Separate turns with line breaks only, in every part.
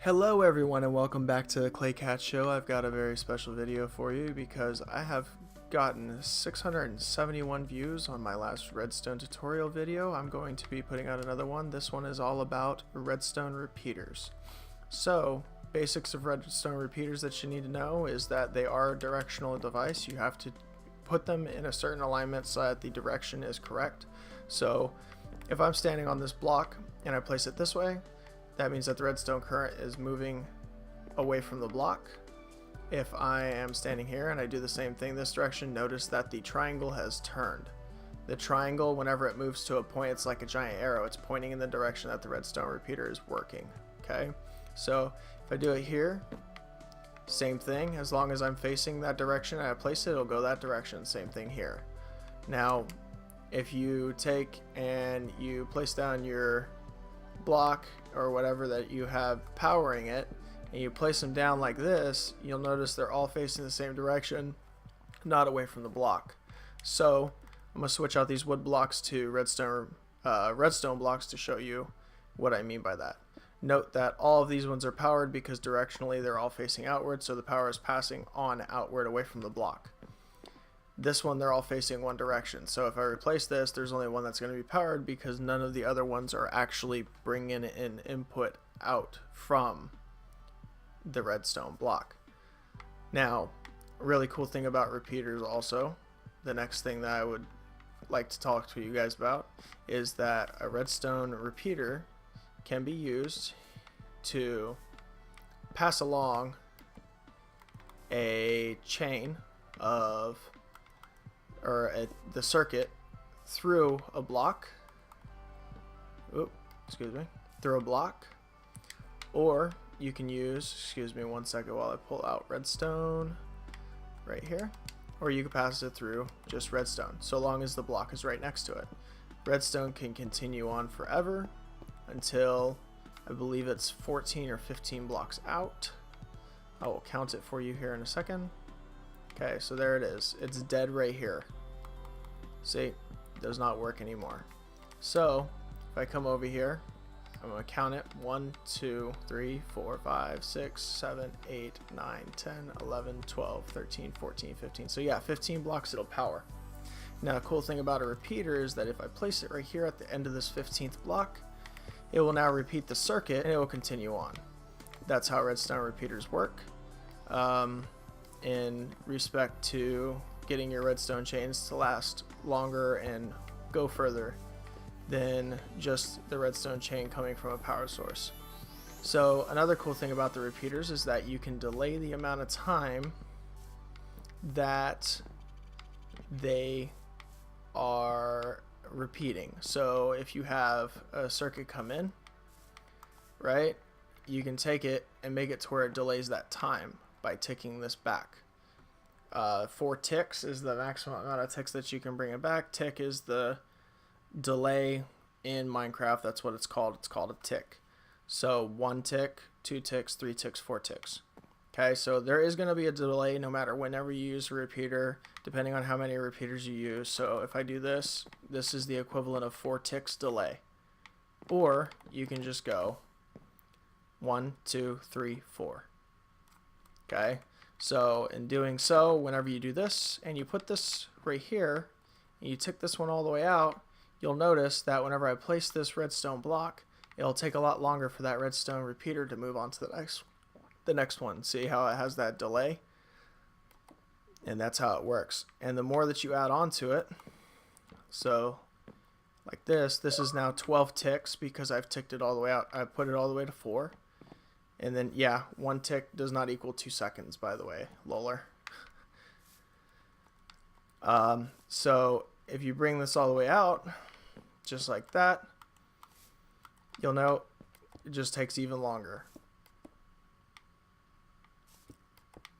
Hello everyone and welcome back to the ClayCat Show. I've got a very special video for you because I have gotten 671 views on my last Redstone tutorial video. I'm going to be putting out another one. This one is all about Redstone repeaters. So, basics of Redstone repeaters that you need to know is that they are a directional device. You have to put them in a certain alignment so that the direction is correct. So, if I'm standing on this block and I place it this way, that means that the redstone current is moving away from the block. If I am standing here and I do the same thing this direction, notice that the triangle has turned. The triangle, whenever it moves to a point, it's like a giant arrow. It's pointing in the direction that the redstone repeater is working. Okay, so if I do it here, same thing. As long as I'm facing that direction and I place it, it'll go that direction. Same thing here. Now, if you take and you place down your block or whatever that you have powering it and you place them down like this, you'll notice they're all facing the same direction, not away from the block. So I'm going to switch out these wood blocks to redstone blocks to show you what I mean by that. Note that all of these ones are powered because directionally they're all facing outward, so the power is passing on outward away from the block. This one, they're all facing one direction. So if I replace this, there's only one that's going to be powered because none of the other ones are actually bringing in input out from the redstone block. Now, a really cool thing about repeaters also, the next thing that I would like to talk to you guys about is that a redstone repeater can be used to pass along a chain of the circuit through a block. Through a block, or you can use, excuse me one second while I pull out redstone right here, or you can pass it through just redstone so long as the block is right next to it. Redstone can continue on forever until I believe it's 14 or 15 blocks out. I will count it for you here in a second. Okay, so there it is. It's dead right here. See, it does not work anymore. So if I come over here, I'm going to count it. 1, 2, 3, 4, 5, 6, 7, 8, 9, 10, 11, 12, 13, 14, 15. So yeah, 15 blocks it'll power. Now, a cool thing about a repeater is that if I place it right here at the end of this 15th block, it will now repeat the circuit and it will continue on. That's how redstone repeaters work. In respect to getting your redstone chains to last longer and go further than just the redstone chain coming from a power source. So another cool thing about the repeaters is that you can delay the amount of time that they are repeating. So if you have a circuit come in, right, you can take it and make it to where it delays that time by ticking this back. 4 ticks is the maximum amount of ticks that you can bring it back. Tick is the delay in Minecraft. That's what it's called. It's called a tick. So 1 tick, 2 ticks, 3 ticks, 4 ticks. Okay, so there is going to be a delay no matter whenever you use a repeater, depending on how many repeaters you use. So if I do this, this is the equivalent of 4 ticks delay. Or you can just go 1, 2, 3, 4. Okay, so in doing so, whenever you do this and you put this right here and you tick this one all the way out, you'll notice that whenever I place this redstone block, it'll take a lot longer for that redstone repeater to move on to the next one. See how it has that delay? And that's how it works. And the more that you add on to it, so like this is now 12 ticks because I've ticked it all the way out. I put it all the way to 4. And then, yeah, 1 tick does not equal 2 seconds, by the way, loler. So if you bring this all the way out, just like that, you'll know it just takes even longer.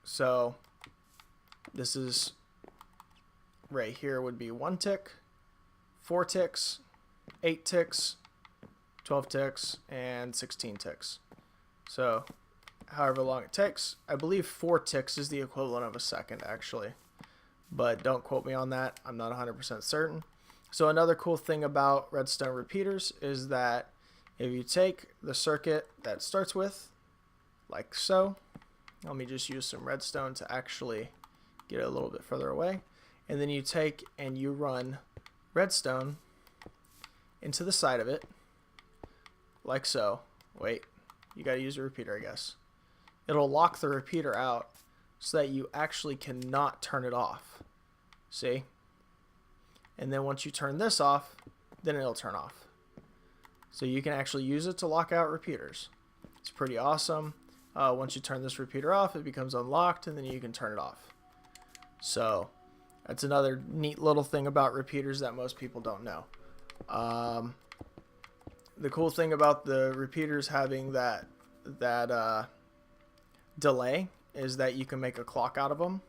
So this is right here would be 1 tick, 4 ticks, 8 ticks, 12 ticks, and 16 ticks. So however long it takes. I believe 4 ticks is the equivalent of a second actually, but don't quote me on that. I'm not 100% certain. So another cool thing about redstone repeaters is that if you take the circuit that starts with like so. Let me just use some redstone to actually get it a little bit further away. And then you take and you run redstone into the side of it, like so. Wait, you gotta use a repeater, I guess. It'll lock the repeater out so that you actually cannot turn it off. See? And then once you turn this off, then it'll turn off. So you can actually use it to lock out repeaters. It's pretty awesome. Once you turn this repeater off, it becomes unlocked, and then you can turn it off. So that's another neat little thing about repeaters that most people don't know. The cool thing about the repeaters having that delay is that you can make a clock out of them.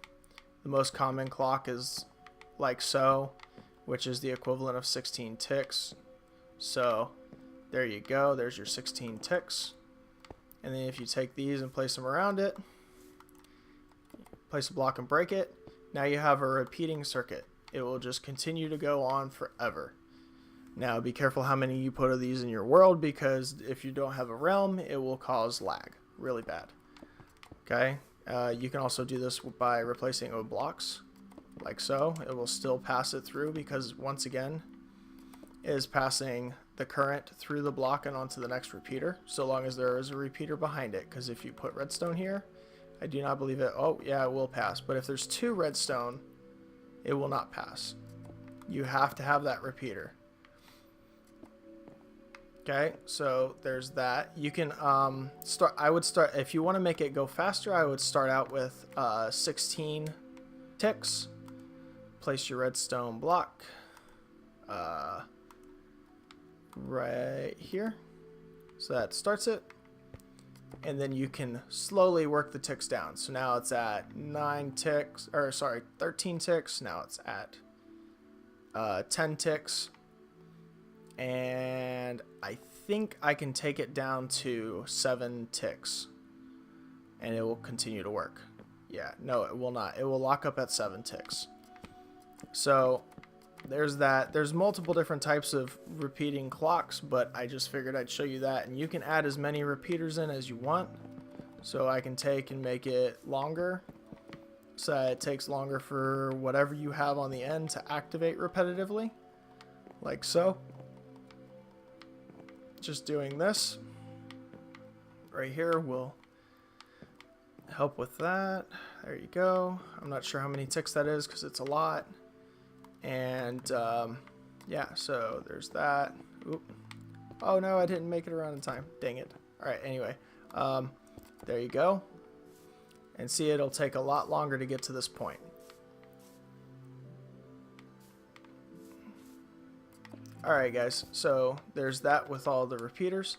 The most common clock is like so, which is the equivalent of 16 ticks. So there you go, there's your 16 ticks. And then if you take these and place them around it, place a block and break it, now you have a repeating circuit. It will just continue to go on forever. Now be careful how many you put of these in your world, because if you don't have a realm, it will cause lag really bad. Okay, you can also do this by replacing it with blocks, like so. It will still pass it through, because once again, it is passing the current through the block and onto the next repeater, so long as there is a repeater behind it. Because if you put redstone here, I do not believe it. Oh yeah, it will pass. But if there's 2 redstone, it will not pass. You have to have that repeater. Okay, so there's that. You can start. I would start, if you want to make it go faster, I would start out with 16 ticks. Place your redstone block right here, so that starts it, and then you can slowly work the ticks down. So now it's at 9 ticks, or sorry, 13 ticks. Now it's at 10 ticks, and I think I can take it down to 7 ticks, and it will continue to work. Yeah, no, it will not. It will lock up at 7 ticks. So there's that. There's multiple different types of repeating clocks, but I just figured I'd show you that. And you can add as many repeaters in as you want. So I can take and make it longer, so that it takes longer for whatever you have on the end to activate repetitively, like so. Just doing this right here will help with that. There you go. I'm not sure how many ticks that is because it's a lot. And yeah, so there's that. Oop. Oh no, I didn't make it around in time. Dang it. Alright, anyway. There you go. And see, it'll take a lot longer to get to this point. Alright guys, so there's that with all the repeaters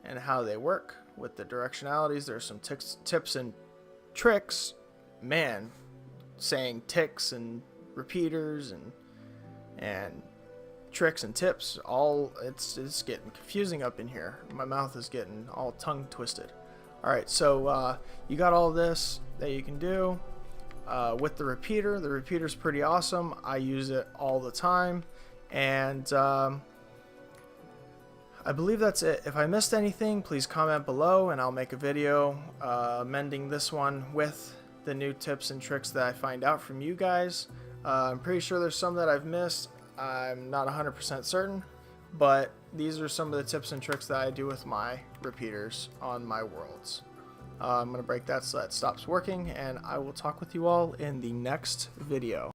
and how they work with the directionalities. There's some tips and tricks. Man, saying ticks and repeaters and tricks and tips, all it's getting confusing up in here. My mouth is getting all tongue twisted. Alright, so you got all this that you can do with the repeater. The repeater's pretty awesome. I use it all the time. And I believe that's it. If I missed anything, please comment below and I'll make a video amending this one with the new tips and tricks that I find out from you guys. I'm pretty sure there's some that I've missed. I'm not 100% certain, but these are some of the tips and tricks that I do with my repeaters on my worlds. I'm going to break that so that stops working, and I will talk with you all in the next video.